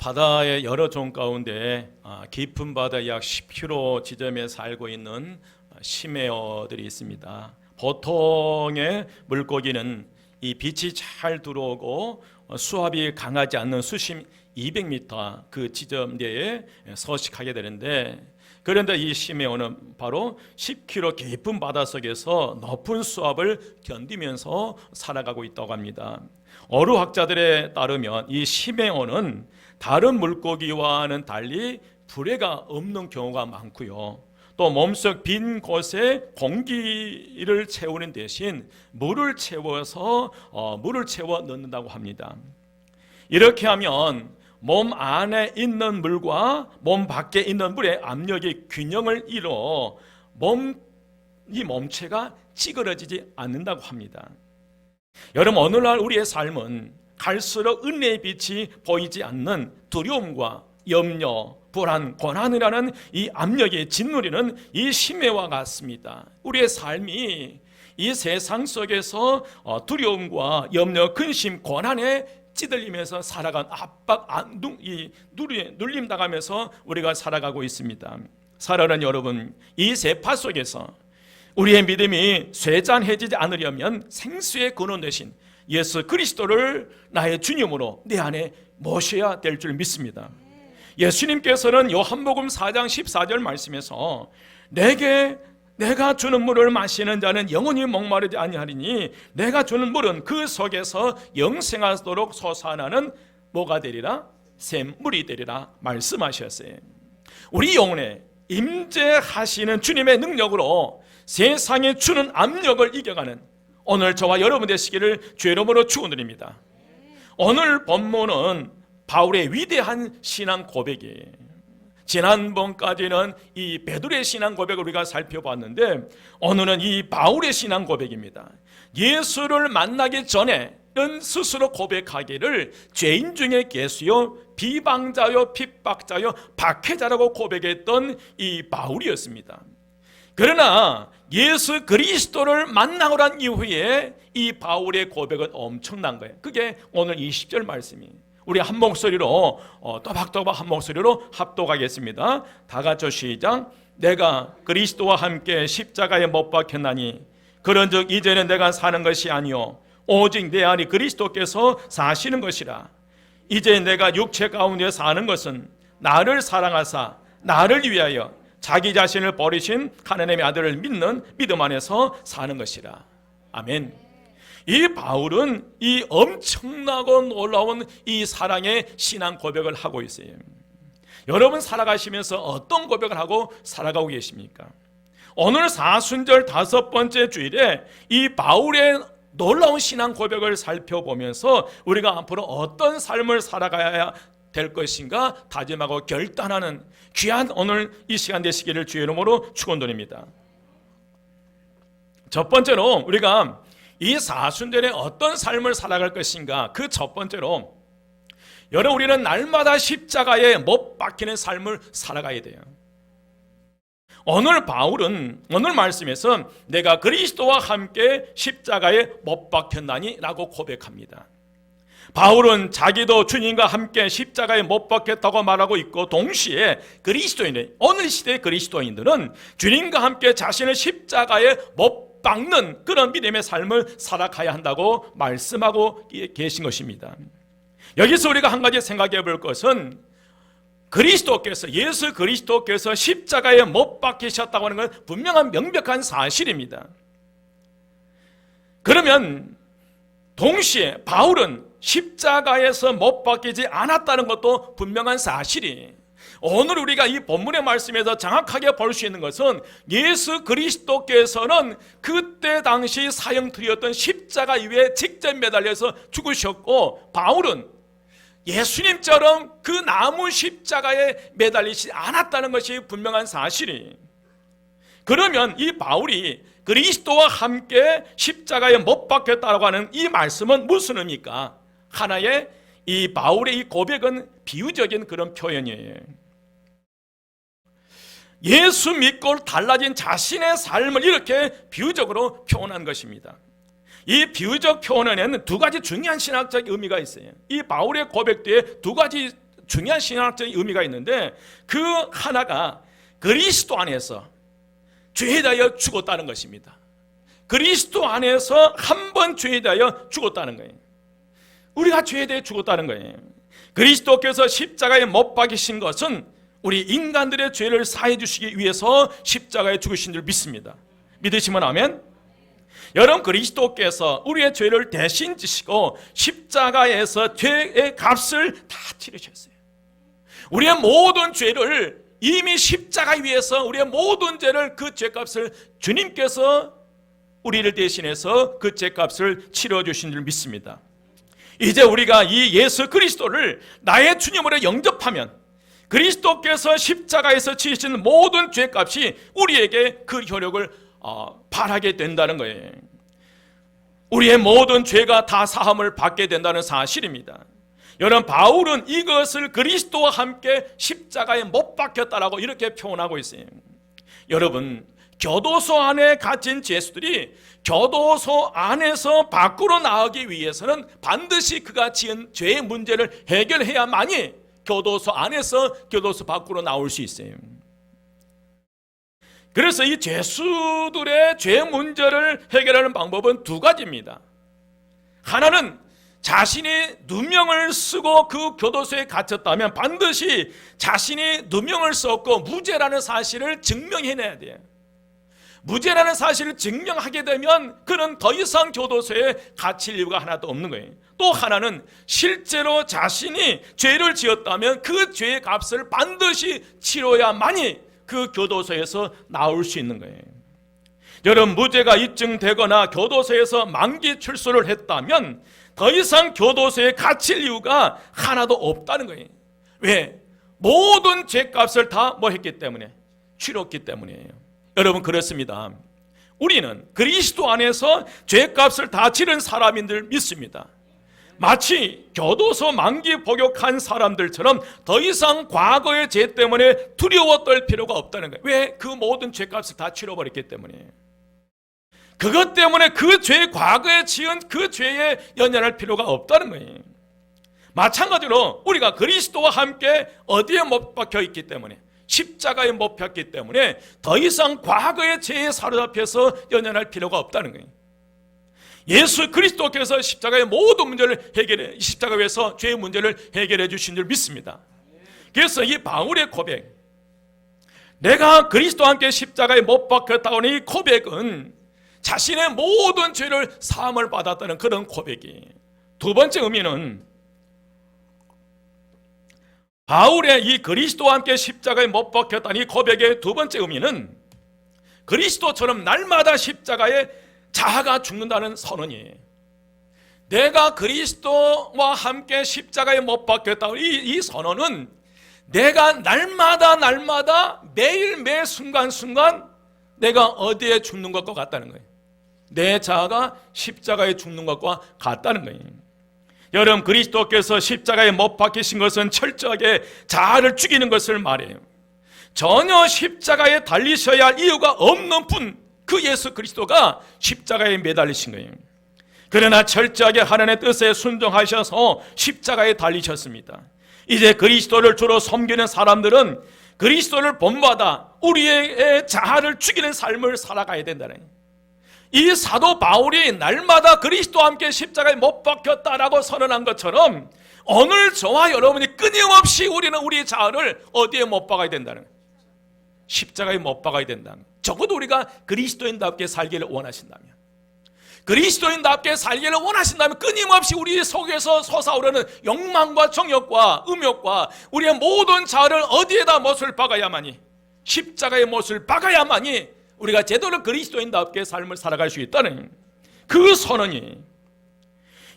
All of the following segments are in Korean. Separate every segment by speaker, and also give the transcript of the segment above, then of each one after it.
Speaker 1: 바다의 여러 종 가운데 깊은 바다 약 10km 지점에 살고 있는 심해어들이 있습니다. 보통의 물고기는 이 빛이 잘 들어오고 수압이 강하지 않는 수심 200m 그 지점 내에 서식하게 되는데, 그런데 이 심해어는 바로 10km 깊은 바닷속에서 높은 수압을 견디면서 살아가고 있다고 합니다. 어류학자들에 따르면 이 심해어는 다른 물고기와는 달리 불에가 없는 경우가 많고요, 또 몸속 빈 곳에 공기를 채우는 대신 물을 채워 넣는다고 합니다. 이렇게 하면 몸 안에 있는 물과 몸 밖에 있는 물의 압력이 균형을 이뤄 이 몸체가 찌그러지지 않는다고 합니다. 여러분, 오늘날 우리의 삶은 갈수록 은혜의 빛이 보이지 않는 두려움과 염려, 불안, 고난이라는 이 압력에 짓누리는 이 심해와 같습니다. 우리의 삶이 이 세상 속에서 두려움과 염려, 근심, 고난에 찌들리면서 살아간 압박, 눌림 당하면서 우리가 살아가고 있습니다. 사랑하는 여러분, 이 세파 속에서 우리의 믿음이 쇠잔해지지 않으려면 생수의 근원 되신 예수 그리스도를 나의 주님으로 내 안에 모셔야 될 줄 믿습니다. 예수님께서는 요한복음 4장 14절 말씀에서 내가 주는 물을 마시는 자는 영원히 목마르지 아니하리니 내가 주는 물은 그 속에서 영생하도록 솟아나는 뭐가 되리라? 샘물이 되리라 말씀하셨어요. 우리 영혼에 임재하시는 주님의 능력으로 세상에 주는 압력을 이겨가는 오늘 저와 여러분 되시기를 주의 이름으로 축원드립니다. 오늘 본문은 바울의 위대한 신앙 고백이에요. 지난번까지는 이 베드로의 신앙 고백을 우리가 살펴봤는데, 오늘은 이 바울의 신앙 고백입니다. 예수를 만나기 전에는 스스로 고백하기를 죄인 중에 계수요 비방자요 핍박자요 박해자라고 고백했던 이 바울이었습니다. 그러나 예수 그리스도를 만나고 난 이후에 이 바울의 고백은 엄청난 거예요. 그게 오늘 20절 말씀이에요. 우리 한 목소리로 또박또박 한 목소리로 합독하겠습니다. 다 같이 시작. 내가 그리스도와 함께 십자가에 못 박혔나니 그런즉 이제는 내가 사는 것이 아니요 오직 내 안에 그리스도께서 사시는 것이라. 이제 내가 육체 가운데 사는 것은 나를 사랑하사 나를 위하여 자기 자신을 버리신 하나님의 아들을 믿는 믿음 안에서 사는 것이라. 아멘. 이 바울은 이 엄청나고 놀라운 이 사랑의 신앙 고백을 하고 있어요. 여러분 살아가시면서 어떤 고백을 하고 살아가고 계십니까? 오늘 사순절 5번째 주일에 이 바울의 놀라운 신앙 고백을 살펴보면서 우리가 앞으로 어떤 삶을 살아가야 될 것인가 다짐하고 결단하는 귀한 오늘 이 시간 되시기를 주의 이름으로 축원드립니다. 첫 번째로 우리가 이 사순절에 어떤 삶을 살아갈 것인가, 그 첫 번째로 여러분 우리는 날마다 십자가에 못 박히는 삶을 살아가야 돼요. 오늘 바울은 오늘 말씀에서 내가 그리스도와 함께 십자가에 못 박혔나니 라고 고백합니다. 바울은 자기도 주님과 함께 십자가에 못 박혔다고 말하고 있고, 동시에 그리스도인들, 오늘 시대의 그리스도인들은 주님과 함께 자신을 십자가에 못 박는 그런 믿음의 삶을 살아가야 한다고 말씀하고 계신 것입니다. 여기서 우리가 한 가지 생각해 볼 것은 예수 그리스도께서 십자가에 못 박히셨다고 하는 건 분명한 명백한 사실입니다. 그러면 동시에 바울은 십자가에서 못 박히지 않았다는 것도 분명한 사실이에요. 오늘 우리가 이 본문의 말씀에서 정확하게 볼 수 있는 것은 예수 그리스도께서는 그때 당시 사형틀이었던 십자가 위에 직접 매달려서 죽으셨고, 바울은 예수님처럼 그 나무 십자가에 매달리지 않았다는 것이 분명한 사실이에요. 그러면 이 바울이 그리스도와 함께 십자가에 못 박혔다고 하는 이 말씀은 무슨 의미입니까? 하나의 이 바울의 이 고백은 비유적인 그런 표현이에요. 예수 믿고 달라진 자신의 삶을 이렇게 비유적으로 표현한 것입니다. 이 비유적 표현에는 두 가지 중요한 신학적 의미가 있어요. 이 바울의 고백 뒤에 두 가지 중요한 신학적인 의미가 있는데, 그 하나가 그리스도 안에서 죄에 대하여 죽었다는 것입니다. 그리스도 안에서 한 번 죄에 대하여 죽었다는 거예요. 우리가 죄에 대해 죽었다는 거예요. 그리스도께서 십자가에 못 박히신 것은 우리 인간들의 죄를 사해 주시기 위해서 십자가에 죽으신 줄 믿습니다. 믿으시면 아멘. 여러분, 그리스도께서 우리의 죄를 대신 지시고 십자가에서 죄의 값을 다 치르셨어요. 우리의 모든 죄를 이미 십자가 위에서, 우리의 모든 죄를, 그 죄값을 주님께서 우리를 대신해서 그 죄값을 치러주신 줄 믿습니다. 이제 우리가 이 예수 그리스도를 나의 주님으로 영접하면 그리스도께서 십자가에서 치르신 모든 죄값이 우리에게 그 효력을 발하게 된다는 거예요. 우리의 모든 죄가 다 사함을 받게 된다는 사실입니다. 여러분, 바울은 이것을 그리스도와 함께 십자가에 못 박혔다라고 이렇게 표현하고 있어요. 여러분, 교도소 안에 갇힌 죄수들이 교도소 안에서 밖으로 나오기 위해서는 반드시 그가 지은 죄의 문제를 해결해야만이 교도소 안에서 교도소 밖으로 나올 수 있어요. 그래서 이 죄수들의 죄 문제를 해결하는 방법은 두 가지입니다. 하나는 자신이 누명을 쓰고 그 교도소에 갇혔다면 반드시 자신이 누명을 썼고 무죄라는 사실을 증명해내야 돼요. 무죄라는 사실을 증명하게 되면 그는 더 이상 교도소에 갇힐 이유가 하나도 없는 거예요. 또 하나는 실제로 자신이 죄를 지었다면 그 죄의 값을 반드시 치러야만이 그 교도소에서 나올 수 있는 거예요. 여러분, 무죄가 입증되거나 교도소에서 만기 출소를 했다면 더 이상 교도소에 갇힐 이유가 하나도 없다는 거예요. 왜? 모든 죄값을 다 뭐 했기 때문에? 치렀기 때문이에요. 여러분, 그렇습니다. 우리는 그리스도 안에서 죄값을 다 치른 사람인 줄 믿습니다. 마치 교도소 만기 복역한 사람들처럼 더 이상 과거의 죄 때문에 두려워 떨 필요가 없다는 거예요. 왜? 그 모든 죄값을 다 치러버렸기 때문이에요. 그것 때문에 그 죄, 과거에 지은 그 죄에 연연할 필요가 없다는 거예요. 마찬가지로 우리가 그리스도와 함께 어디에 못 박혀 있기 때문에, 십자가에 못 박혔기 때문에 더 이상 과거의 죄에 사로잡혀서 연연할 필요가 없다는 거예요. 예수 그리스도께서 십자가의 모든 문제를 해결해, 십자가 위에서 죄의 문제를 해결해 주신 줄 믿습니다. 그래서 이 바울의 고백, 내가 그리스도와 함께 십자가에 못 박혔다는 이 고백은 자신의 모든 죄를 사함을 받았다는 그런 고백이에요. 두 번째 의미는 바울의 이 그리스도와 함께 십자가에 못 박혔다는 이 고백의 두 번째 의미는 그리스도처럼 날마다 십자가에 자아가 죽는다는 선언이에요. 내가 그리스도와 함께 십자가에 못 박혔다, 이 선언은 내가 날마다 매일 매 순간순간 내가 어디에 죽는 것과 같다는 거예요. 내 자아가 십자가에 죽는 것과 같다는 거예요. 여러분, 그리스도께서 십자가에 못 박히신 것은 철저하게 자아를 죽이는 것을 말해요. 전혀 십자가에 달리셔야 할 이유가 없는 분, 그 예수 그리스도가 십자가에 매달리신 거예요. 그러나 철저하게 하나님의 뜻에 순종하셔서 십자가에 달리셨습니다. 이제 그리스도를 주로 섬기는 사람들은 그리스도를 본받아 우리의 자아를 죽이는 삶을 살아가야 된다는 거예요. 이 사도 바울이 날마다 그리스도와 함께 십자가에 못 박혔다라고 선언한 것처럼 오늘 저와 여러분이 끊임없이 우리는 우리 자아를 어디에 못 박아야 된다는 거예요. 십자가에 못 박아야 된다는 거예요. 적어도 우리가 그리스도인답게 살기를 원하신다면, 그리스도인답게 살기를 원하신다면 끊임없이 우리 속에서 솟아오르는 욕망과 정욕과 음욕과 우리의 모든 자아를 어디에다 못을 박아야만이, 십자가에 못을 박아야만이 우리가 제대로 그리스도인답게 삶을 살아갈 수 있다는 그 선언이,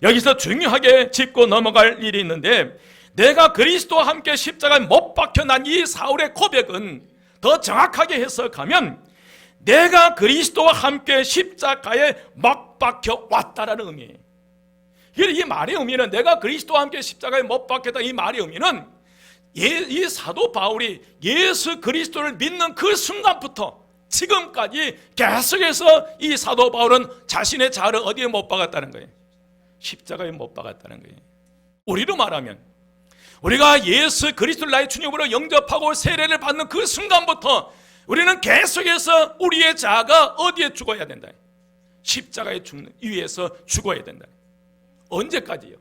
Speaker 1: 여기서 중요하게 짚고 넘어갈 일이 있는데, 내가 그리스도와 함께 십자가에 못 박혀난 이 사울의 고백은 더 정확하게 해석하면 내가 그리스도와 함께 십자가에 못 박혀 왔다라는 의미예요. 이 말의 의미는, 내가 그리스도와 함께 십자가에 못 박혔다, 이 말의 의미는 이 사도 바울이 예수 그리스도를 믿는 그 순간부터 지금까지 계속해서 이 사도 바울은 자신의 자아를 어디에 못 박았다는 거예요? 십자가에 못 박았다는 거예요. 우리로 말하면 우리가 예수 그리스도를 나의 주님으로 영접하고 세례를 받는 그 순간부터 우리는 계속해서 우리의 자아가 어디에 죽어야 된다? 십자가에 죽는 위에서 죽어야 된다. 언제까지요?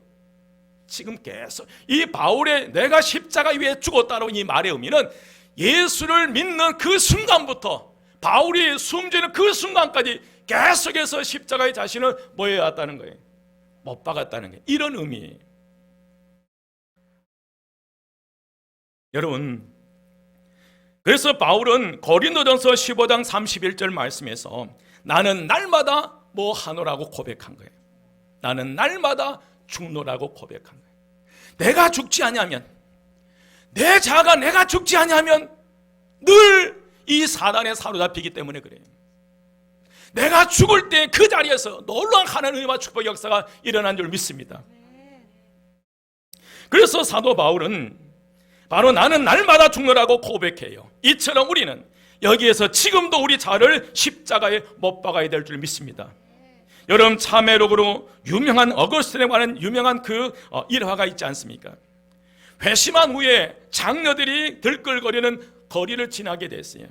Speaker 1: 지금 계속 이 바울의 내가 십자가 위에 죽었다는 이 말의 의미는 예수를 믿는 그 순간부터 바울이 숨지는 그 순간까지 계속해서 십자가의 자신을 뭐 해왔다는 거예요? 못 박았다는 거예요. 이런 의미예요. 여러분, 그래서 바울은 고린도전서 15장 31절 말씀에서 나는 날마다 뭐 하노라고 고백한 거예요. 나는 날마다 죽노라고 고백한 거예요. 내가 죽지 아니하면, 내 자아가 내가 죽지 아니하면 늘 이 사단에 사로잡히기 때문에 그래요. 내가 죽을 때 그 자리에서 놀라운 하나님의 축복 역사가 일어난 줄 믿습니다. 그래서 사도 바울은 바로 나는 날마다 죽노라고 고백해요. 이처럼 우리는 여기에서 지금도 우리 자아를 십자가에 못 박아야 될 줄 믿습니다. 여러분, 참회록으로 유명한 어거스틴에 관한 유명한 그 일화가 있지 않습니까? 회심한 후에 장녀들이 들끓거리는 거리를 지나게 됐어요.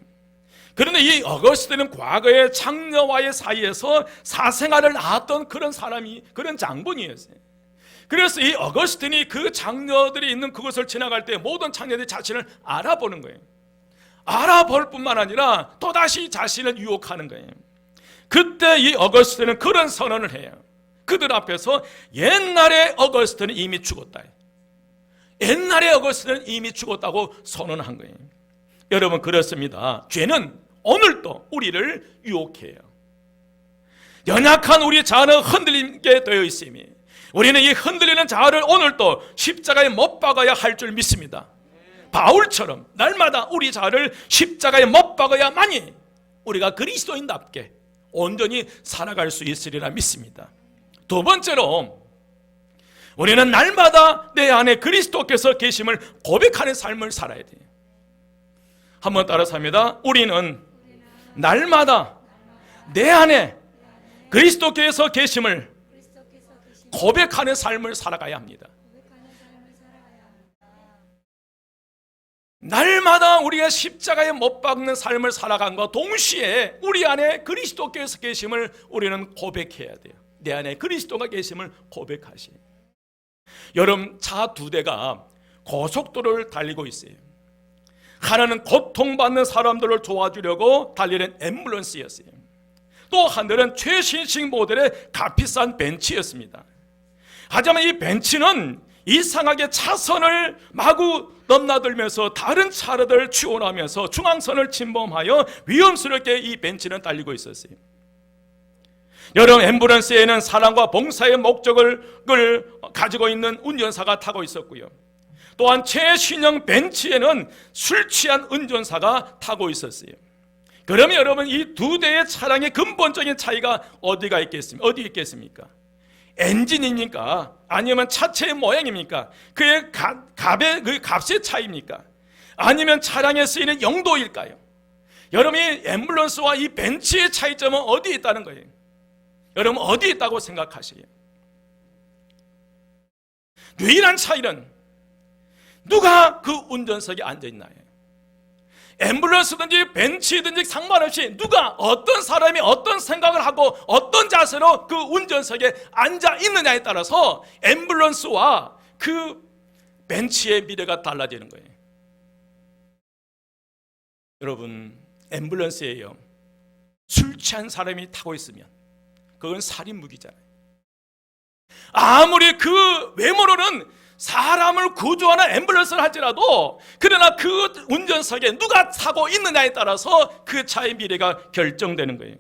Speaker 1: 그런데 이 어거스틴은 과거에 장녀와의 사이에서 사생활을 낳았던 그런 사람이, 그런 장본이었어요. 그래서 이 어거스틴이 그 장녀들이 있는 그곳을 지나갈 때 모든 장녀들이 자신을 알아보는 거예요. 알아볼 뿐만 아니라 또다시 자신을 유혹하는 거예요. 그때 이 어거스틴은 그런 선언을 해요. 그들 앞에서 옛날에 어거스틴은 이미 죽었다. 옛날에 어거스틴은 이미 죽었다고 선언한 거예요. 여러분, 그렇습니다. 죄는 오늘도 우리를 유혹해요. 연약한 우리 자아는 흔들리게 되어 있으니 우리는 이 흔들리는 자아를 오늘도 십자가에 못 박아야 할 줄 믿습니다. 바울처럼 날마다 우리 자아를 십자가에 못 박아야만이 우리가 그리스도인답게 온전히 살아갈 수 있으리라 믿습니다. 두 번째로, 우리는 날마다 내 안에 그리스도께서 계심을 고백하는 삶을 살아야 돼요. 한번 따라서 합니다. 우리는 날마다 내 안에 그리스도께서 계심을 고백하는 삶을 살아가야 합니다. 날마다 우리가 십자가에 못 박는 삶을 살아간과 동시에 우리 안에 그리스도께서 계심을 우리는 고백해야 돼요. 내 안에 그리스도가 계심을 고백하시. 여러분, 차 두 대가 고속도로를 달리고 있어요. 하나는 고통받는 사람들을 도와주려고 달리는 앰뷸런스였어요. 또 하나는 최신식 모델의 값비싼 벤츠였습니다. 하지만 이 벤츠는 이상하게 차선을 마구 넘나들면서 다른 차들을 추월하면서 중앙선을 침범하여 위험스럽게 이 벤츠는 달리고 있었어요. 여러분, 앰뷸런스에는 사랑과 봉사의 목적을 가지고 있는 운전사가 타고 있었고요. 또한 최신형 벤츠에는 술 취한 운전사가 타고 있었어요. 그러면 여러분, 이 두 대의 차량의 근본적인 차이가 어디 있겠습니까? 엔진입니까? 아니면 차체의 모양입니까? 그의 그 값의 차이입니까? 아니면 차량에 쓰이는 용도일까요? 여러분, 이 앰뷸런스와 이 벤츠의 차이점은 어디에 있다는 거예요? 여러분, 어디에 있다고 생각하세요? 유일한 차이는 누가 그 운전석에 앉아있나요? 앰뷸런스든지 벤츠든지 상관없이 누가, 어떤 사람이 어떤 생각을 하고 어떤 자세로 그 운전석에 앉아있느냐에 따라서 앰뷸런스와 그 벤츠의 미래가 달라지는 거예요. 여러분, 앰뷸런스에요, 술 취한 사람이 타고 있으면 그건 살인 무기잖아요. 아무리 그 외모로는 사람을 구조하는 앰뷸런스를 할지라도, 그러나 그 운전석에 누가 타고 있느냐에 따라서 그 차의 미래가 결정되는 거예요.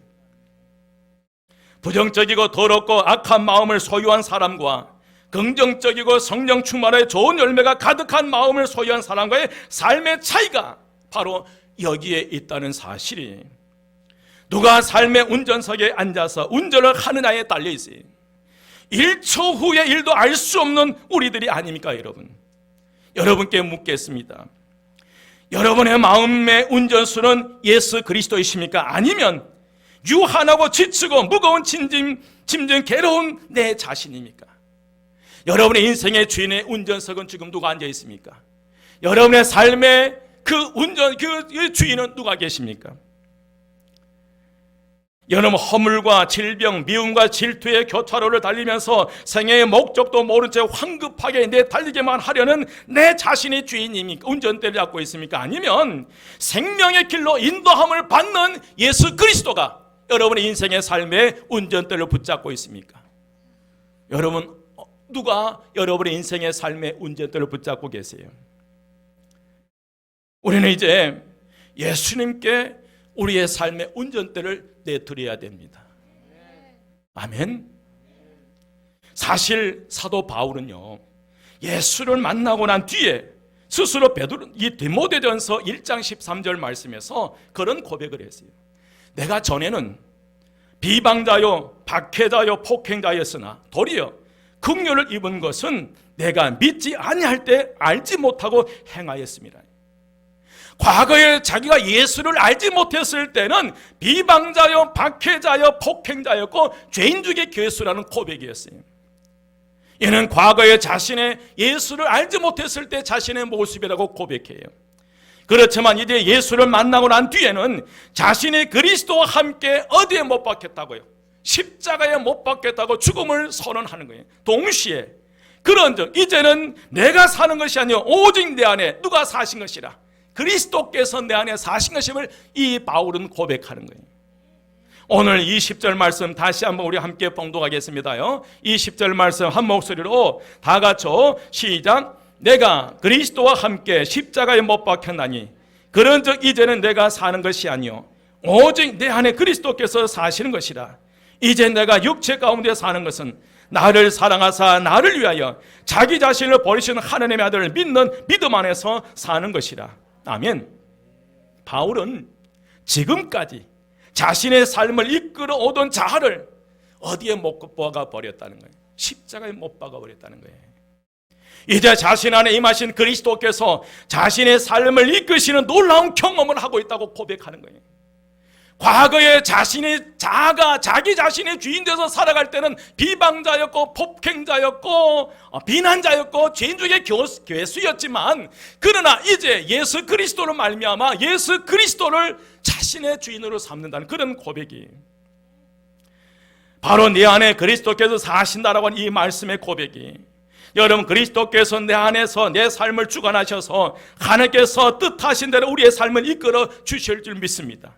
Speaker 1: 부정적이고 더럽고 악한 마음을 소유한 사람과 긍정적이고 성령 충만의 좋은 열매가 가득한 마음을 소유한 사람과의 삶의 차이가 바로 여기에 있다는 사실이, 누가 삶의 운전석에 앉아서 운전을 하느냐에 달려 있어요. 1초 후의 일도 알 수 없는 우리들이 아닙니까, 여러분? 여러분께 묻겠습니다. 여러분의 마음의 운전수는 예수 그리스도이십니까? 아니면 유한하고 지치고 무거운 짐진 괴로운 내 자신입니까? 여러분의 인생의 주인의 운전석은 지금 누가 앉아 있습니까? 여러분의 삶의 그 주인은 누가 계십니까? 여러분 허물과 질병, 미움과 질투의 교차로를 달리면서 생애의 목적도 모른 채 황급하게 달리게만 하려는 내 자신이 주인입니까? 운전대를 잡고 있습니까? 아니면 생명의 길로 인도함을 받는 예수 그리스도가 여러분의 인생의 삶의 운전대를 붙잡고 있습니까? 여러분, 누가 여러분의 인생의 삶의 운전대를 붙잡고 계세요? 우리는 이제 예수님께 우리의 삶의 운전대를 내드려야 됩니다. 아멘. 사실 사도 바울은요, 예수를 만나고 난 뒤에 스스로 이 디모데전서 1장 13절 말씀에서 그런 고백을 했어요. 내가 전에는 비방자요 박해자요 폭행자였으나 도리어 긍휼을 입은 것은 내가 믿지 아니할 때 알지 못하고 행하였습니다. 과거에 자기가 예수를 알지 못했을 때는 비방자요 박해자요 폭행자였고 죄인 중에 괴수라는 고백이었어요. 이는 과거에 자신의 예수를 알지 못했을 때 자신의 모습이라고 고백해요. 그렇지만 이제 예수를 만나고 난 뒤에는 자신이 그리스도와 함께 어디에 못 박혔다고요? 십자가에 못 박혔다고 죽음을 선언하는 거예요. 동시에 그런즉 이제는 내가 사는 것이 아니요 오직 내 안에 누가 사신 것이라 그리스도께서 내 안에 사신 것임을 이 바울은 고백하는 거예요. 오늘 20절 말씀 다시 한번 우리 함께 봉독하겠습니다요. 20절 말씀 한 목소리로 다 같이요. 시작. 내가 그리스도와 함께 십자가에 못 박혔나니 그런즉 이제는 내가 사는 것이 아니요 오직 내 안에 그리스도께서 사시는 것이라. 이제 내가 육체 가운데 사는 것은 나를 사랑하사 나를 위하여 자기 자신을 버리신 하나님의 아들을 믿는 믿음 안에서 사는 것이라. 아멘. 바울은 지금까지 자신의 삶을 이끌어 오던 자아를 어디에 못 박아 버렸다는 거예요? 십자가에 못 박아 버렸다는 거예요. 이제 자신 안에 임하신 그리스도께서 자신의 삶을 이끄시는 놀라운 경험을 하고 있다고 고백하는 거예요. 과거에 자신의 자아가 자기 자신의 주인 돼서 살아갈 때는 비방자였고 폭행자였고 비난자였고 죄인 중에 괴수였지만 그러나 이제 예수 그리스도로 말미암아 예수 그리스도를 자신의 주인으로 삼는다는 그런 고백이 바로 내 안에 그리스도께서 사신다라고 하는 이 말씀의 고백이 여러분 그리스도께서 내 안에서 내 삶을 주관하셔서 하나님께서 뜻하신 대로 우리의 삶을 이끌어 주실 줄 믿습니다.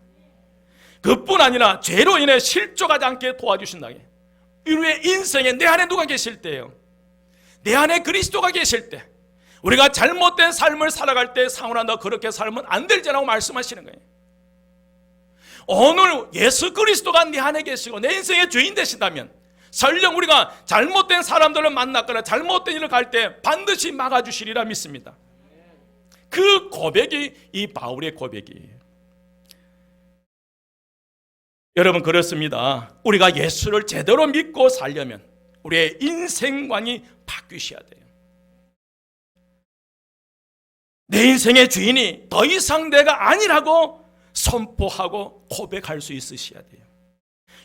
Speaker 1: 그뿐 아니라 죄로 인해 실족하지 않게 도와주신다. 우리의 인생에 내 안에 누가 계실 때요? 내 안에 그리스도가 계실 때 우리가 잘못된 삶을 살아갈 때 상훈아 너 그렇게 살면 안 되지라고 말씀하시는 거예요. 오늘 예수 그리스도가 내 안에 계시고 내 인생의 주인 되신다면 설령 우리가 잘못된 사람들을 만났거나 잘못된 일을 갈 때 반드시 막아주시리라 믿습니다. 그 고백이 이 바울의 고백이에요. 여러분 그렇습니다. 우리가 예수를 제대로 믿고 살려면 우리의 인생관이 바뀌셔야 돼요. 내 인생의 주인이 더 이상 내가 아니라고 선포하고 고백할 수 있으셔야 돼요.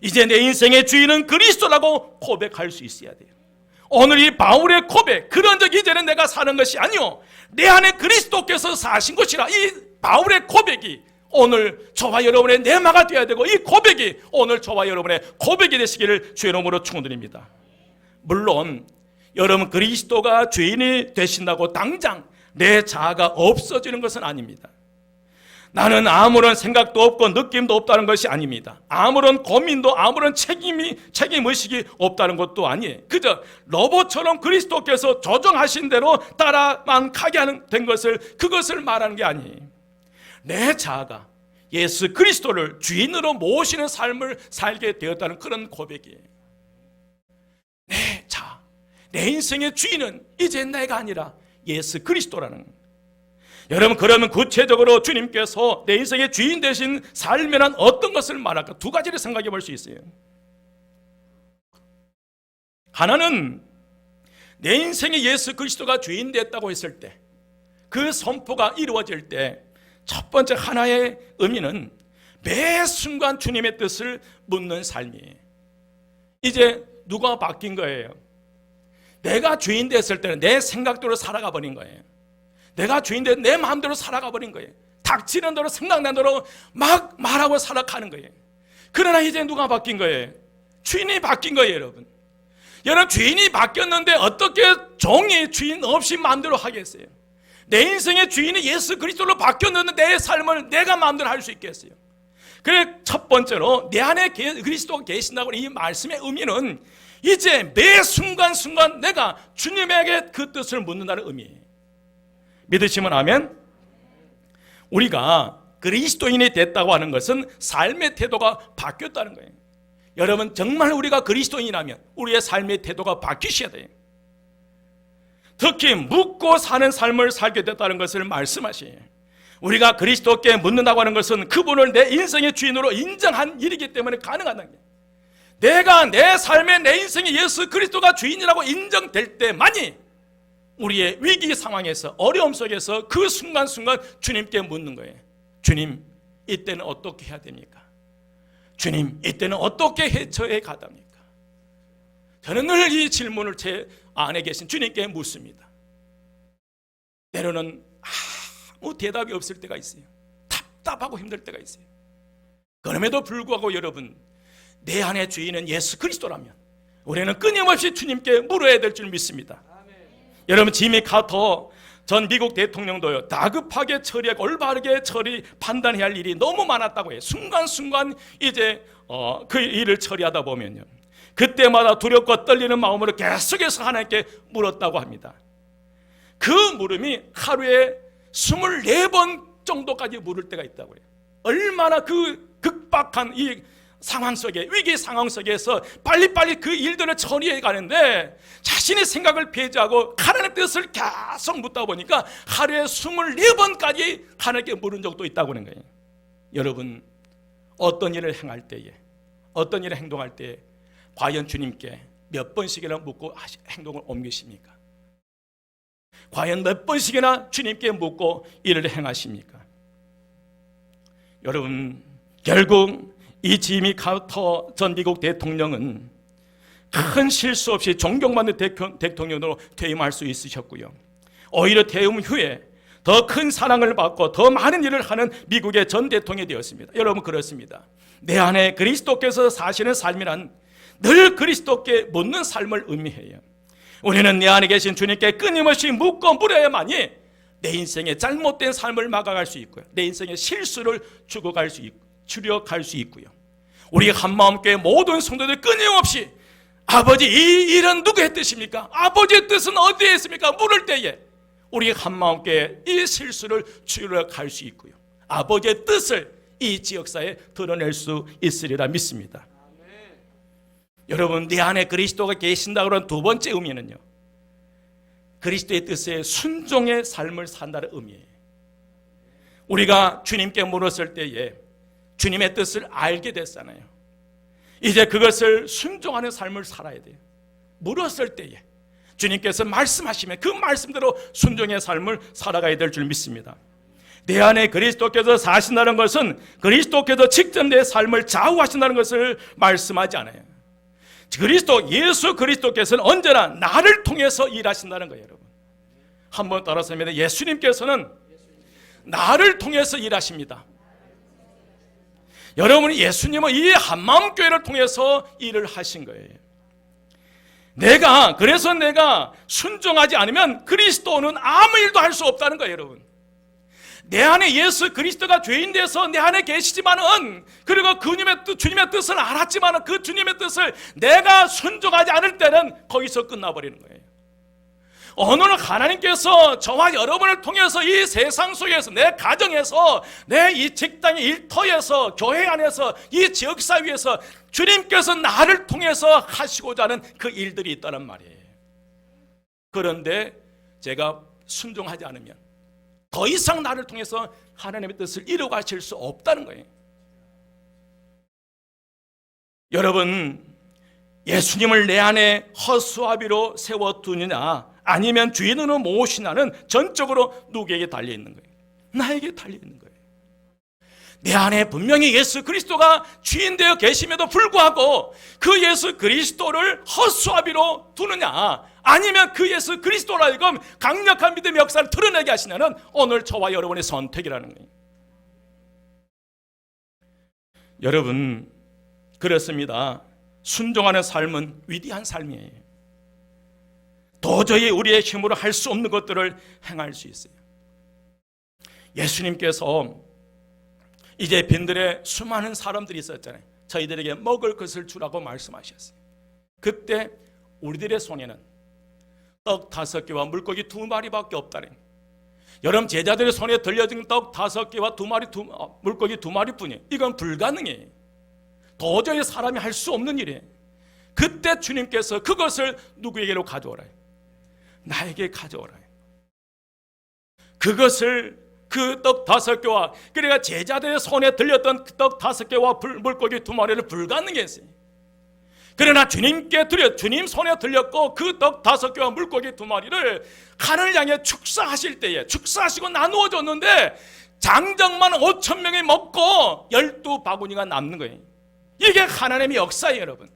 Speaker 1: 이제 내 인생의 주인은 그리스도라고 고백할 수 있어야 돼요. 오늘 이 바울의 고백, 그런즉 이제는 내가 사는 것이 아니요 내 안에 그리스도께서 사신 것이라. 이 바울의 고백이 오늘 저와 여러분의 내마가 되어야 되고 이 고백이 오늘 저와 여러분의 고백이 되시기를 주의 이름으로 축원드립니다. 물론 여러분 그리스도가 주인이 되신다고 당장 내 자아가 없어지는 것은 아닙니다. 나는 아무런 생각도 없고 느낌도 없다는 것이 아닙니다. 아무런 고민도 아무런 책임의식이 없다는 것도 아니에요. 그저 로봇처럼 그리스도께서 조정하신 대로 따라만 가게 하는 된 것을 그것을 말하는 게 아니에요. 내 자아가 예수 그리스도를 주인으로 모시는 삶을 살게 되었다는 그런 고백이에요. 내 자아, 내 인생의 주인은 이제 내가 아니라 예수 그리스도라는 거예요. 여러분 그러면 구체적으로 주님께서 내 인생의 주인 되신 삶이란 어떤 것을 말할까? 두 가지를 생각해 볼 수 있어요. 하나는 내 인생에 예수 그리스도가 주인 됐다고 했을 때 그 선포가 이루어질 때 첫 번째 하나의 의미는 매 순간 주님의 뜻을 묻는 삶이에요. 이제 누가 바뀐 거예요? 내가 주인 됐을 때는 내 생각대로 살아가 버린 거예요. 내가 주인 돼 내 마음대로 살아가 버린 거예요. 닥치는 대로 생각난 대로 막 말하고 살아가는 거예요. 그러나 이제 누가 바뀐 거예요? 주인이 바뀐 거예요, 여러분. 여러분, 주인이 바뀌었는데 어떻게 종이 주인 없이 마음대로 하겠어요? 내 인생의 주인이 예수 그리스도로 바뀌었는데 내 삶을 내가 마음대로 할 수 있겠어요? 그래, 첫 번째로 내 안에 그리스도가 계신다고 이 말씀의 의미는 이제 매 순간순간 내가 주님에게 그 뜻을 묻는다는 의미예요. 믿으시면 아멘? 우리가 그리스도인이 됐다고 하는 것은 삶의 태도가 바뀌었다는 거예요. 여러분, 정말 우리가 그리스도인이라면 우리의 삶의 태도가 바뀌셔야 돼요. 특히 묻고 사는 삶을 살게 됐다는 것을 말씀하시에요. 우리가 그리스도께 묻는다고 하는 것은 그분을 내 인생의 주인으로 인정한 일이기 때문에 가능하다는 거예요. 내가 내 삶의 내 인생의 예수 그리스도가 주인이라고 인정될 때만이 우리의 위기 상황에서 어려움 속에서 그 순간순간 주님께 묻는 거예요. 주님, 이때는 어떻게 해야 됩니까? 주님, 이때는 어떻게 해쳐야 가답니까? 저는 늘 이 질문을 제 안에 계신 주님께 묻습니다. 때로는 아무 대답이 없을 때가 있어요. 답답하고 힘들 때가 있어요. 그럼에도 불구하고 여러분, 내 안의 주인은 예수 그리스도라면 우리는 끊임없이 주님께 물어야 될 줄 믿습니다. 여러분, 지미 카터 전 미국 대통령도요, 다급하게 처리하고 올바르게 판단해야 할 일이 너무 많았다고 해요. 순간순간 이제 그 일을 처리하다 보면요, 그때마다 두렵고 떨리는 마음으로 계속해서 하나님께 물었다고 합니다. 그 물음이 하루에 24번 정도까지 물을 때가 있다고 해요. 얼마나 그 극박한 이 상황 속에, 위기 상황 속에서 빨리빨리 그 일들을 처리해 가는데 자신의 생각을 배제하고 하나님의 뜻을 계속 묻다 보니까 하루에 24번까지 하나님께 물은 적도 있다고 하는 거예요. 여러분, 어떤 일을 행할 때에, 어떤 일을 행동할 때에 과연 주님께 몇 번씩이나 묻고 행동을 옮기십니까? 과연 몇 번씩이나 주님께 묻고 일을 행하십니까? 여러분, 결국 이 지미 카터 전 미국 대통령은 큰 실수 없이 존경받는 대통령으로 퇴임할 수 있으셨고요, 오히려 퇴임 후에 더 큰 사랑을 받고 더 많은 일을 하는 미국의 전 대통령이 되었습니다. 여러분, 그렇습니다. 내 안에 그리스도께서 사시는 삶이란 늘 그리스도께 묻는 삶을 의미해요. 우리는 내 안에 계신 주님께 끊임없이 묻고 물어야만이 내 인생의 잘못된 삶을 막아갈 수 있고요, 내 인생의 실수를 추력할 수 있고요, 우리 한마음교회 모든 성도들 끊임없이 아버지, 이 일은 누구의 뜻입니까? 아버지의 뜻은 어디에 있습니까? 물을 때에 우리 한마음교회 이 실수를 추력할 수 있고요, 아버지의 뜻을 이 지역사회에 드러낼 수 있으리라 믿습니다. 여러분, 내 안에 그리스도가 계신다고 하는 두 번째 의미는요, 그리스도의 뜻에 순종의 삶을 산다는 의미예요. 우리가 주님께 물었을 때에 주님의 뜻을 알게 됐잖아요. 이제 그것을 순종하는 삶을 살아야 돼요. 물었을 때에 주님께서 말씀하시면 그 말씀대로 순종의 삶을 살아가야 될 줄 믿습니다. 내 안에 그리스도께서 사신다는 것은 그리스도께서 직접 내 삶을 좌우하신다는 것을 말씀하지 않아요. 예수 그리스도께서는 언제나 나를 통해서 일하신다는 거예요. 여러분, 한번 따라서 합니다. 예수님께서는 나를 통해서 일하십니다. 여러분이 예수님은 이 한마음교회를 통해서 일을 하신 거예요. 그래서 내가 순종하지 않으면 그리스도는 아무 일도 할 수 없다는 거예요. 여러분, 내 안에 예수 그리스도가 죄인 돼서 내 안에 계시지만은, 그리고 주님의 뜻을 알았지만은 그 주님의 뜻을 내가 순종하지 않을 때는 거기서 끝나버리는 거예요. 오늘 하나님께서 저와 여러분을 통해서 이 세상 속에서, 내 가정에서, 내 이 직장의 일터에서, 교회 안에서, 이 지역사회에서 주님께서 나를 통해서 하시고자 하는 그 일들이 있다는 말이에요. 그런데 제가 순종하지 않으면 더 이상 나를 통해서 하나님의 뜻을 이루어 가실 수 없다는 거예요. 여러분, 예수님을 내 안에 허수아비로 세워두느냐 아니면 주인으로 모시냐는 전적으로 누구에게 달려있는 거예요? 나에게 달려있는 거예요. 내 안에 분명히 예수 그리스도가 주인 되어 계심에도 불구하고 그 예수 그리스도를 허수아비로 두느냐, 아니면 그 예수 그리스도로 하여금 강력한 믿음의 역사를 드러내게 하시냐는 오늘 저와 여러분의 선택이라는 거예요. 여러분, 그렇습니다. 순종하는 삶은 위대한 삶이에요. 도저히 우리의 힘으로 할 수 없는 것들을 행할 수 있어요. 예수님께서 이제 빈들에 수많은 사람들이 있었잖아요. 저희들에게 먹을 것을 주라고 말씀하셨어요. 그때 우리들의 손에는 떡 5개와 물고기 2마리밖에 없다는, 여러분 제자들의 손에 들려진 떡 5개와 물고기 2마리뿐이에요. 이건 불가능해요. 도저히 사람이 할 수 없는 일이에요. 그때 주님께서 그것을 누구에게로 가져오라, 나에게 가져오라. 그것을 그 떡 5개와, 그러니까 제자들의 손에 들렸던 그 떡 5개와 물고기 2마리를 불가능했어요. 그러나 주님께 주님 손에 들렸고 그 떡 5개와 물고기 2마리를 하늘 향해 축사하실 때에 축사하시고 나누어 줬는데 장정만 5,000명이 먹고 12바구니가 남는 거예요. 이게 하나님의 역사예요, 여러분.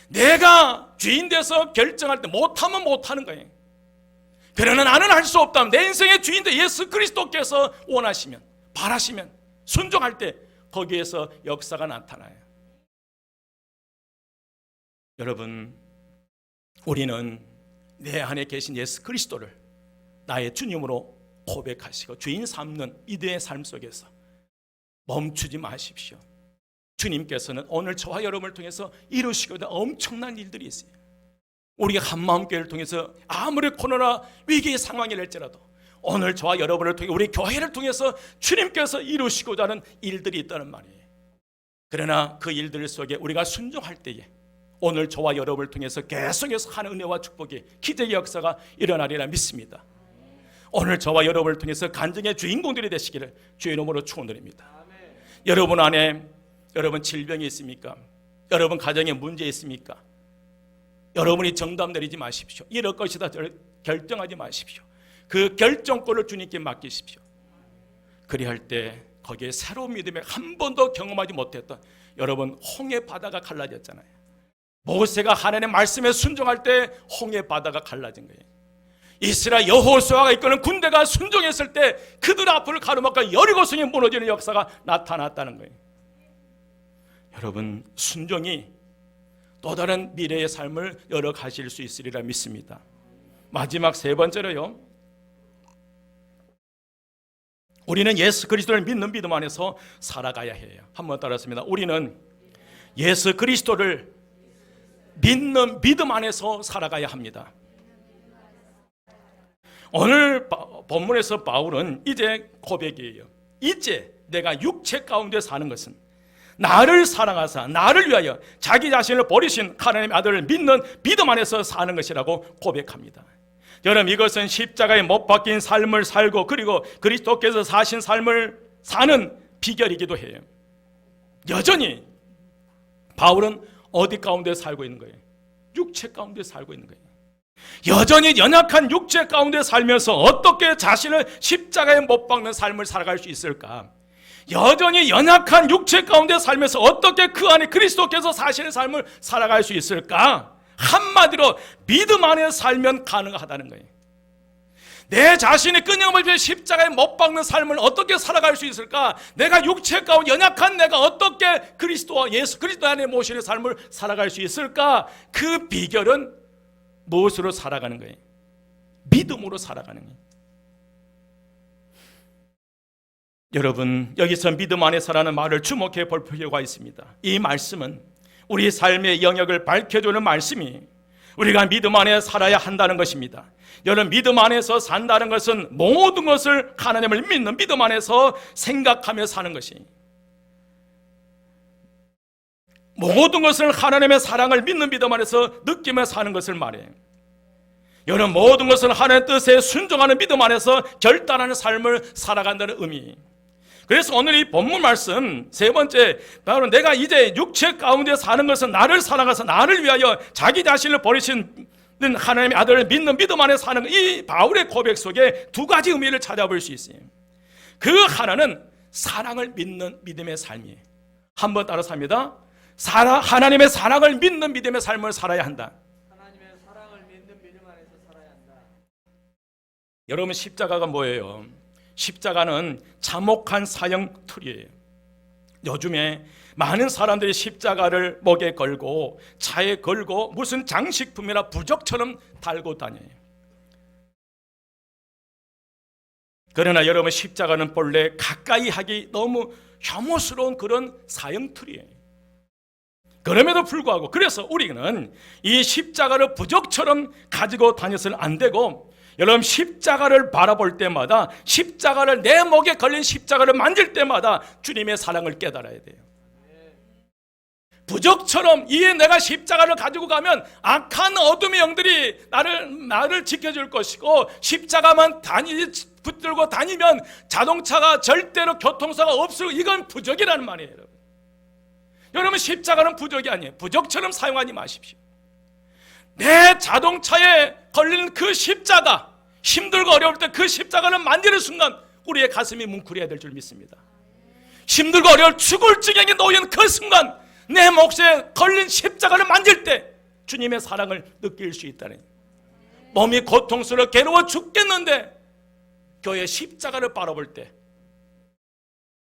Speaker 1: 내가 주인 돼서 결정할 때 못하면 못하는 거예요. 그러나 나는 할 수 없다면, 내 인생의 주인도 예수 그리스도께서 원하시면, 바라시면 순종할 때 거기에서 역사가 나타나요. 여러분, 우리는 내 안에 계신 예수 그리스도를 나의 주님으로 고백하시고 주인 삼는 이들의 삶 속에서 멈추지 마십시오. 주님께서는 오늘 저와 여러분을 통해서 이루시고자 엄청난 일들이 있어요. 우리가 한마음교회를 통해서 아무리 코로나 위기의 상황이랄지라도 오늘 저와 여러분을 통해 우리 교회를 통해서 주님께서 이루시고자 하는 일들이 있다는 말이에요. 그러나 그 일들 속에 우리가 순종할 때에 오늘 저와 여러분을 통해서 계속해서 하는 은혜와 축복이, 기적의 역사가 일어나리라 믿습니다. 오늘 저와 여러분을 통해서 간증의 주인공들이 되시기를 주의 이름으로 축원드립니다. 여러분 안에 여러분 질병이 있습니까? 여러분 가정에 문제 있습니까? 여러분이 정답 내리지 마십시오. 이럴 것이다 결정하지 마십시오. 그 결정권을 주님께 맡기십시오. 그리할 때 거기에 새로운 믿음에 한 번도 경험하지 못했던, 여러분 홍해 바다가 갈라졌잖아요. 모세가 하나님의 말씀에 순종할 때 홍해 바다가 갈라진 거예요. 이스라엘 여호수아가 이끄는 군대가 순종했을 때 그들 앞을 가로막고 여리고성이 무너지는 역사가 나타났다는 거예요. 여러분, 순종이 또 다른 미래의 삶을 열어가실 수 있으리라 믿습니다. 마지막 세 번째로요, 우리는 예수 그리스도를 믿는 믿음 안에서 살아가야 해요. 한번 따라했습니다. 우리는 예수 그리스도를 믿는 믿음 안에서 살아가야 합니다. 오늘 본문에서 바울은 이제 고백이에요. 이제 내가 육체 가운데 사는 것은 나를 사랑하사 나를 위하여 자기 자신을 버리신 하나님의 아들을 믿는 믿음 안에서 사는 것이라고 고백합니다. 여러분, 이것은 십자가에 못 박힌 삶을 살고 그리고 그리스도께서 사신 삶을 사는 비결이기도 해요. 여전히 바울은 어디 가운데 살고 있는 거예요? 육체 가운데 살고 있는 거예요. 여전히 연약한 육체 가운데 살면서 어떻게 자신을 십자가에 못 박는 삶을 살아갈 수 있을까? 여전히 연약한 육체 가운데 살면서 어떻게 그 안에 그리스도께서 사시는 삶을 살아갈 수 있을까? 한마디로 믿음 안에 살면 가능하다는 거예요. 내 자신이 끊임없이 십자가에 못 박는 삶을 어떻게 살아갈 수 있을까? 내가 육체 가운데 연약한 내가 어떻게 그리스도와 예수 그리스도 안에 모시는 삶을 살아갈 수 있을까? 그 비결은 무엇으로 살아가는 거예요? 믿음으로 살아가는 거예요. 여러분, 여기서 믿음 안에서라는 말을 주목해 볼 필요가 있습니다. 이 말씀은 우리 삶의 영역을 밝혀주는 말씀이 우리가 믿음 안에 살아야 한다는 것입니다. 여러분, 믿음 안에서 산다는 것은 모든 것을 하나님을 믿는 믿음 안에서 생각하며 사는 것이, 모든 것을 하나님의 사랑을 믿는 믿음 안에서 느끼며 사는 것을 말해요. 여러분, 모든 것을 하나님의 뜻에 순종하는 믿음 안에서 결단하는 삶을 살아간다는 의미. 그래서 오늘 이 본문 말씀 세 번째, 바로 내가 이제 육체 가운데 사는 것은 나를 사랑하사 나를 위하여 자기 자신을 버리신 하나님의 아들을 믿는 믿음 안에 사는 이 바울의 고백 속에 두 가지 의미를 찾아볼 수 있어요. 그 하나는 사랑을 믿는 믿음의 삶이에요. 한번 따라서 합니다. 하나님의 사랑을 믿는 믿음의 삶을 살아야 한다.
Speaker 2: 하나님의 사랑을 믿는 믿음 안에서 살아야 한다.
Speaker 1: 여러분, 십자가가 뭐예요? 십자가는 참혹한 사형 틀이에요. 요즘에 많은 사람들이 십자가를 목에 걸고 차에 걸고 무슨 장식품이나 부적처럼 달고 다녀요. 그러나 여러분, 십자가는 본래 가까이 하기 너무 혐오스러운 그런 사형틀이에요. 그럼에도 불구하고 그래서 우리는 이 십자가를 부적처럼 가지고 다녀서는 안 되고, 여러분, 십자가를 바라볼 때마다, 십자가를 내 목에 걸린 십자가를 만질 때마다 주님의 사랑을 깨달아야 돼요. 부적처럼 이에 내가 십자가를 가지고 가면 악한 어둠의 영들이 나를 지켜줄 것이고, 십자가만 붙들고 다니면 자동차가 절대로 교통사가 없을, 이건 부적이라는 말이에요. 여러분, 십자가는 부적이 아니에요. 부적처럼 사용하지 마십시오. 내 자동차에 걸린 그 십자가, 힘들고 어려울 때 그 십자가를 만지는 순간 우리의 가슴이 뭉클해야 될 줄 믿습니다. 힘들고 어려울 죽을 지경에 놓인 그 순간 내 몫에 걸린 십자가를 만질 때 주님의 사랑을 느낄 수 있다는, 몸이 고통스러워 괴로워 죽겠는데 교회 십자가를 바라볼 때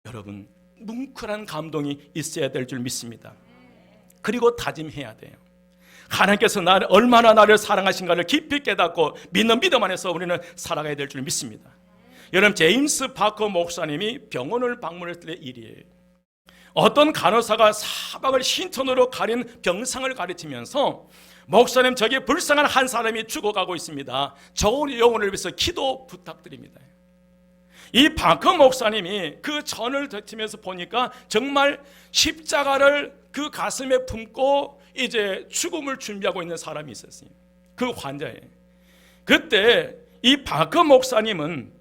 Speaker 1: 여러분, 뭉클한 감동이 있어야 될 줄 믿습니다. 그리고 다짐해야 돼요. 하나님께서 얼마나 나를 사랑하신가를 깊이 깨닫고 믿는 믿음 안에서 우리는 살아가야 될 줄 믿습니다. 여러분, 제임스 파커 목사님이 병원을 방문했을 때 일이에요. 어떤 간호사가 사방을 흰천으로 가린 병상을 가르치면서, 목사님, 저기 불쌍한 한 사람이 죽어가고 있습니다. 좋은 영혼을 위해서 기도 부탁드립니다. 이 파커 목사님이 그 전을 뱉으면서 보니까 정말 십자가를 그 가슴에 품고 이제 죽음을 준비하고 있는 사람이 있었어요. 그 환자에. 그때 이 파커 목사님은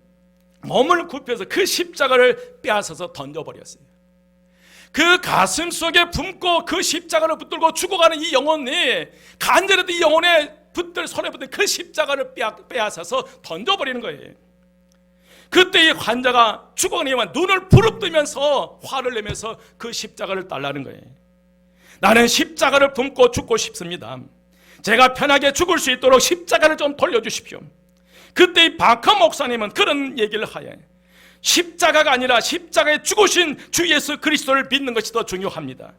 Speaker 1: 몸을 굽혀서 그 십자가를 빼앗아서 던져버렸어요. 그 가슴 속에 품고 그 십자가를 붙들고 죽어가는 이 영혼이 간절히 이 영혼에 손에 붙은 그 십자가를 빼앗아서 던져버리는 거예요. 그때 이 환자가 죽어가는 눈을 부릅뜨면서 화를 내면서 그 십자가를 달라는 거예요. 나는 십자가를 품고 죽고 싶습니다. 제가 편하게 죽을 수 있도록 십자가를 좀 돌려주십시오. 그때 이 바커 목사님은 그런 얘기를 하여, 십자가가 아니라 십자가에 죽으신 주 예수 그리스도를 믿는 것이 더 중요합니다.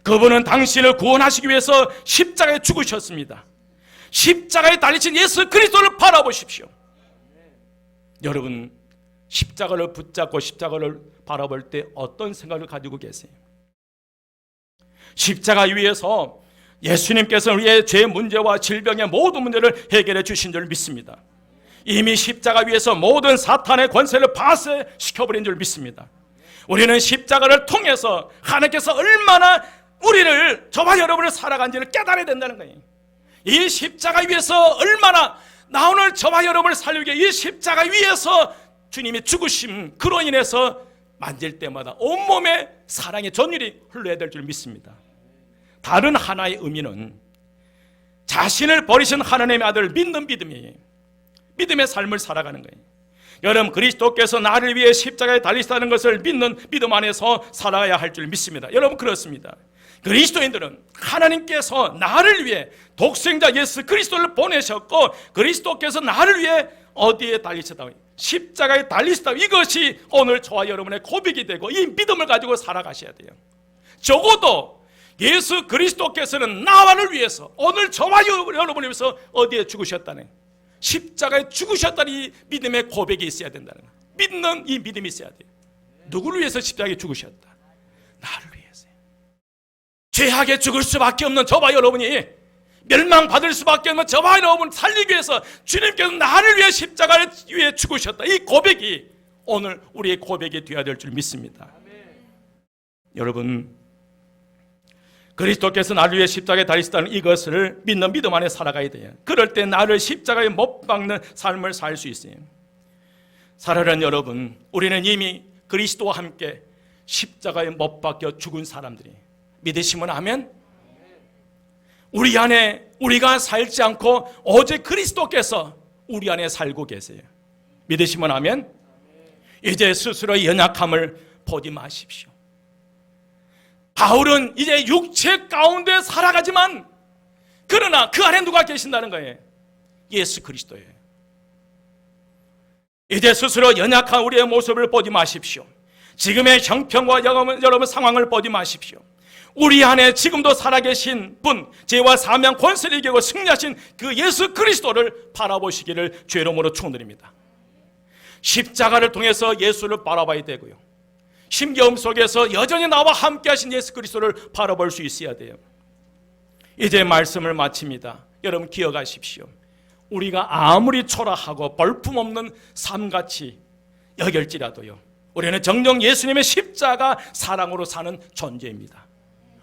Speaker 1: 그분은 당신을 구원하시기 위해서 십자가에 죽으셨습니다. 십자가에 달리신 예수 그리스도를 바라보십시오. 여러분, 십자가를 붙잡고 십자가를 바라볼 때 어떤 생각을 가지고 계세요? 십자가 위에서 예수님께서 우리의 죄 문제와 질병의 모든 문제를 해결해 주신 줄 믿습니다. 이미 십자가 위에서 모든 사탄의 권세를 파쇄시켜버린 줄 믿습니다. 우리는 십자가를 통해서 하나님께서 얼마나 우리를, 저와 여러분을 살아간지를 깨달아야 된다는 거예요. 이 십자가 위에서 얼마나 나 오늘 저와 여러분을 살리기 위해 이 십자가 위에서 주님이 죽으심, 그로 인해서 만질 때마다 온몸에 사랑의 전율이 흘러야 될 줄 믿습니다. 다른 하나의 의미는 자신을 버리신 하나님의 아들을 믿는 믿음이에요. 믿음의 삶을 살아가는 거예요. 여러분, 그리스도께서 나를 위해 십자가에 달리셨다는 것을 믿는 믿음 안에서 살아야 할 줄 믿습니다. 여러분, 그렇습니다. 그리스도인들은 하나님께서 나를 위해 독생자 예수 그리스도를 보내셨고, 그리스도께서 나를 위해 어디에 달리셨다고? 십자가에 달리셨다고. 이것이 오늘 저와 여러분의 고백이 되고 이 믿음을 가지고 살아가셔야 돼요. 적어도 예수 그리스도께서는 나를 위해서, 오늘 저와 여러분을 위해서 어디에 죽으셨다네, 십자가에 죽으셨다는 이 믿음의 고백이 있어야 된다는 거예요. 믿는 이 믿음이 있어야 돼요. 누구를 위해서 십자가에 죽으셨다? 나를 위해서요. 죄악에 죽을 수밖에 없는 저와 여러분이, 멸망받을 수밖에 없는 저와 여러분을 살리기 위해서 주님께서 나를 위해 십자가를 위해 죽으셨다. 이 고백이 오늘 우리의 고백이 되어야 될 줄 믿습니다. 여러분, 그리스도께서 나를 위해 십자가에 달리셨다는 이것을 믿는 믿음 안에 살아가야 돼요. 그럴 때 나를 십자가에 못 박는 삶을 살 수 있어요. 사랑하는 여러분, 우리는 이미 그리스도와 함께 십자가에 못 박혀 죽은 사람들이, 믿으시면 아멘? 우리 안에 우리가 살지 않고 오직 그리스도께서 우리 안에 살고 계세요. 믿으시면 아멘? 이제 스스로 연약함을 보지 마십시오. 바울은 이제 육체 가운데 살아가지만 그러나 그 안에 누가 계신다는 거예요? 예수 그리스도예요. 이제 스스로 연약한 우리의 모습을 보지 마십시오. 지금의 형편과 여러분 상황을 보지 마십시오. 우리 안에 지금도 살아계신 분, 죄와 사명 권세를 이기고 승리하신 그 예수 그리스도를 바라보시기를 주의 이름으로 축원드립니다. 십자가를 통해서 예수를 바라봐야 되고요, 심겨움 속에서 여전히 나와 함께 하신 예수 그리스도를 바라볼 수 있어야 돼요. 이제 말씀을 마칩니다. 여러분 기억하십시오. 우리가 아무리 초라하고 볼품없는 삶같이 여길지라도요, 우리는 정녕 예수님의 십자가 사랑으로 사는 존재입니다.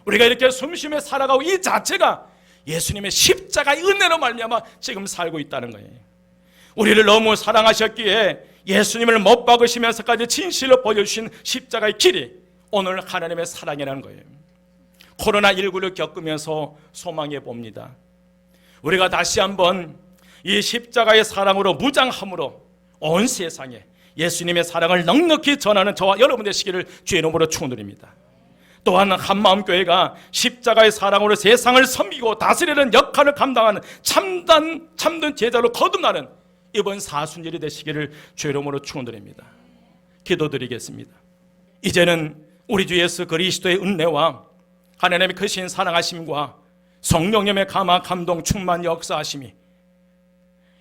Speaker 1: 우리가 이렇게 숨쉬며 살아가고 이 자체가 예수님의 십자가의 은혜로 말미암아 지금 살고 있다는 거예요. 우리를 너무 사랑하셨기에 예수님을 못 박으시면서까지 진실로 보여주신 십자가의 길이 오늘 하나님의 사랑이라는 거예요. 코로나19를 겪으면서 소망해 봅니다. 우리가 다시 한번 이 십자가의 사랑으로 무장함으로 온 세상에 예수님의 사랑을 넉넉히 전하는 저와 여러분 되시기를 주의 이름으로 축원드립니다. 또한 한마음교회가 십자가의 사랑으로 세상을 섬기고 다스리는 역할을 감당하는 참된 제자로 거듭나는 이번 사순절이 되시기를 주의 이름으로 축원드립니다. 기도드리겠습니다. 이제는 우리 주 예수 그리스도의 은혜와 하나님의 크신 사랑하심과 성령님의 감화 감동 충만 역사하심이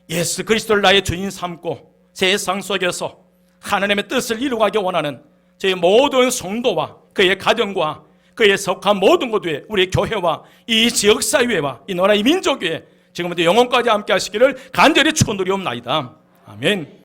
Speaker 1: 예수 그리스도를 나의 주인 삼고 세상 속에서 하나님의 뜻을 이루가기 원하는 저희 모든 성도와 그의 가정과 그의 속한 모든 곳에 우리 교회와 이 지역사회와 이 나라의 민족에 지금부터 영원까지 함께 하시기를 간절히 축원드리옵나이다. 아멘.